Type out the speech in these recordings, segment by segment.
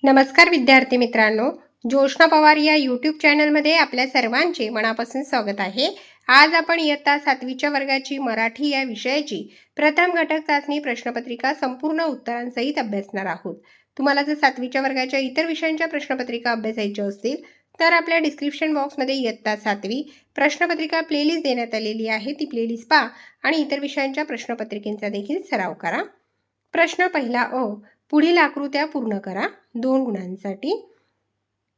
नमस्कार विद्यार्थी मित्रांनो, जोशना पवार या यूट्यूब चॅनलमध्ये आपल्या सर्वांचे मनापासून स्वागत आहे। आज आपण इयत्ता 7वीच्या वर्गाची मराठी या विषयाची प्रथम घटक चाचणी प्रश्नपत्रिका संपूर्ण उत्तरांसहित अभ्यासणार आहोत। तुम्हाला जर 7वीच्या वर्गाच्या इतर विषयांच्या प्रश्नपत्रिका अभ्यासायच्या असतील तर आपल्या डिस्क्रिप्शन बॉक्समध्ये इयत्ता 7वी प्रश्नपत्रिका प्लेलिस्ट देण्यात आलेली आहे। ती प्लेलिस्ट पहा आणि इतर विषयांच्या प्रश्नपत्रिकेचा देखील सराव करा। प्रश्न पहिला अ, पुढील आकृत्या पूर्ण करा। 2 गुणांसाठी।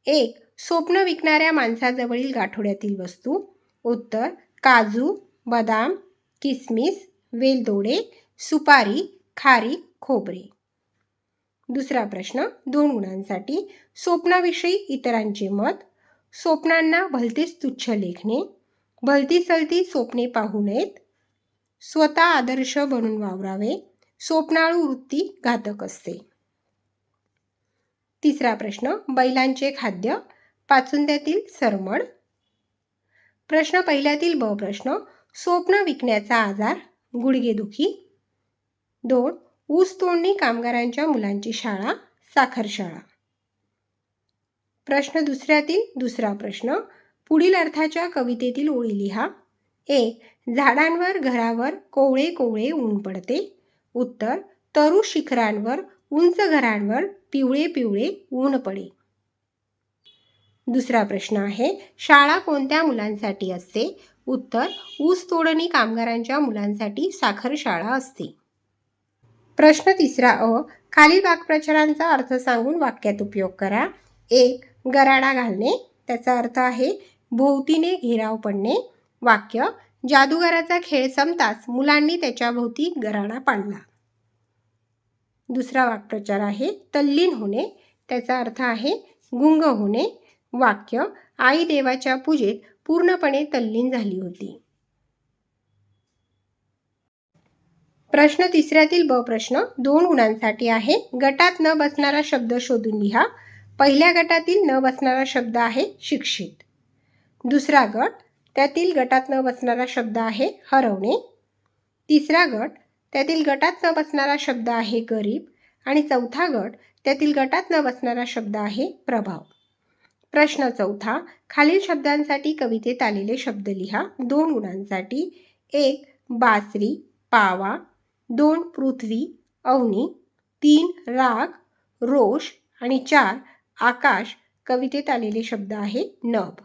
1. स्वप्न विकणाऱ्या माणसाजवळील गाठोड्यातील वस्तू। उत्तर: काजू, बदाम, किसमिस, वेलदोडे, सुपारी, खारीक, खोबरे। दुसरा प्रश्न 2 गुणांसाठी। स्वप्नाविषयी इतरांचे मत। स्वप्नांना भलतेच तुच्छ लेखणे। भलती सलती स्वप्ने पाहू नयेत। स्वतः आदर्श बनून वावरावे। स्वप्नाळू वृत्ती घातक असते। तिसरा प्रश्न बैलांचे खाद्य। पाचुंद्यातील सरमड। प्रश्न पहिल्यातील ब प्रश्न स्वप्न विकण्याचा आजार, गुडघेदुखी। 2. ऊस तोडणी कामगारांच्या मुलांची शाळा, साखर शाळा। प्रश्न दुसऱ्यातील दुसरा प्रश्न पुढील अर्थाच्या कवितेतील ओळी लिहा। 1. झाडांवर घरावर कोवळे कोवळे ऊन पडते। उत्तर: तरु शिखरांवर उंच घरांवर पिवळे पिवळे ऊन पडे। दुसरा प्रश्न आहे शाळा कोणत्या मुलांसाठी असते? उत्तर: ऊस तोडणी कामगारांच्या मुलांसाठी साखर शाळा असते। प्रश्न तिसरा अ, खालील वाक्प्रचारांचा अर्थ सांगून वाक्यात उपयोग करा। 1. गराडा घालणे, त्याचा अर्थ आहे भोवतीने घेराव पडणे। वाक्य: जादूगाराचा खेळ संपताच मुलांनी त्याच्या भोवती गराडा पाडला। दुसरा वाक्प्रचार आहे तल्लीन होणे, त्याचा अर्थ आहे गुंग होणे। वाक्य: आई देवाच्या पूजेत पूर्णपणे तल्लीन झाली होती। प्रश्न तिसऱ्यातील ब प्रश्न 2 गुणांसाठी आहे। गटात न बसणारा शब्द शोधून लिहा। पहिल्या गटातील न बसणारा शब्द आहे शिक्षित। दुसरा गट त्यातील गटात न बसणारा शब्द आहे हरवणे। तिसरा गट त्यातील गटात न बसणारा शब्द आहे गरीब आणि चौथा गट त्यातील गटात न बसणारा शब्द आहे प्रभाव। प्रश्न चौथा खालील शब्दांसाठी कवितेत आलेले शब्द लिहा। 2 गुणांसाठी। 1. बासरी, पावा। 2. पृथ्वी, अवनी। 3. राग, रोष आणि 4. आकाश कवितेत आलेले शब्द आहे नभ।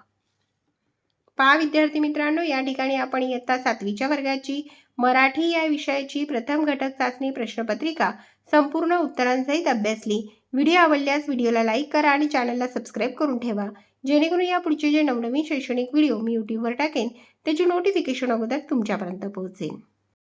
पहा विद्यार्थी मित्रांनो, या ठिकाणी आपण इयत्ता 7वीच्या वर्गाची मराठी या विषयाची प्रथम घटक चाचणी प्रश्नपत्रिका संपूर्ण उत्तरांसहित अभ्यासली। व्हिडिओ आवडल्यास व्हिडिओला लाईक करा आणि चॅनलला सबस्क्राईब करून ठेवा, जेणेकरून या पुढचे जे नवनवीन शैक्षणिक व्हिडिओ मी यूट्यूबवर टाकेन त्याची नोटिफिकेशन अगोदर तुमच्यापर्यंत पोहोचेल।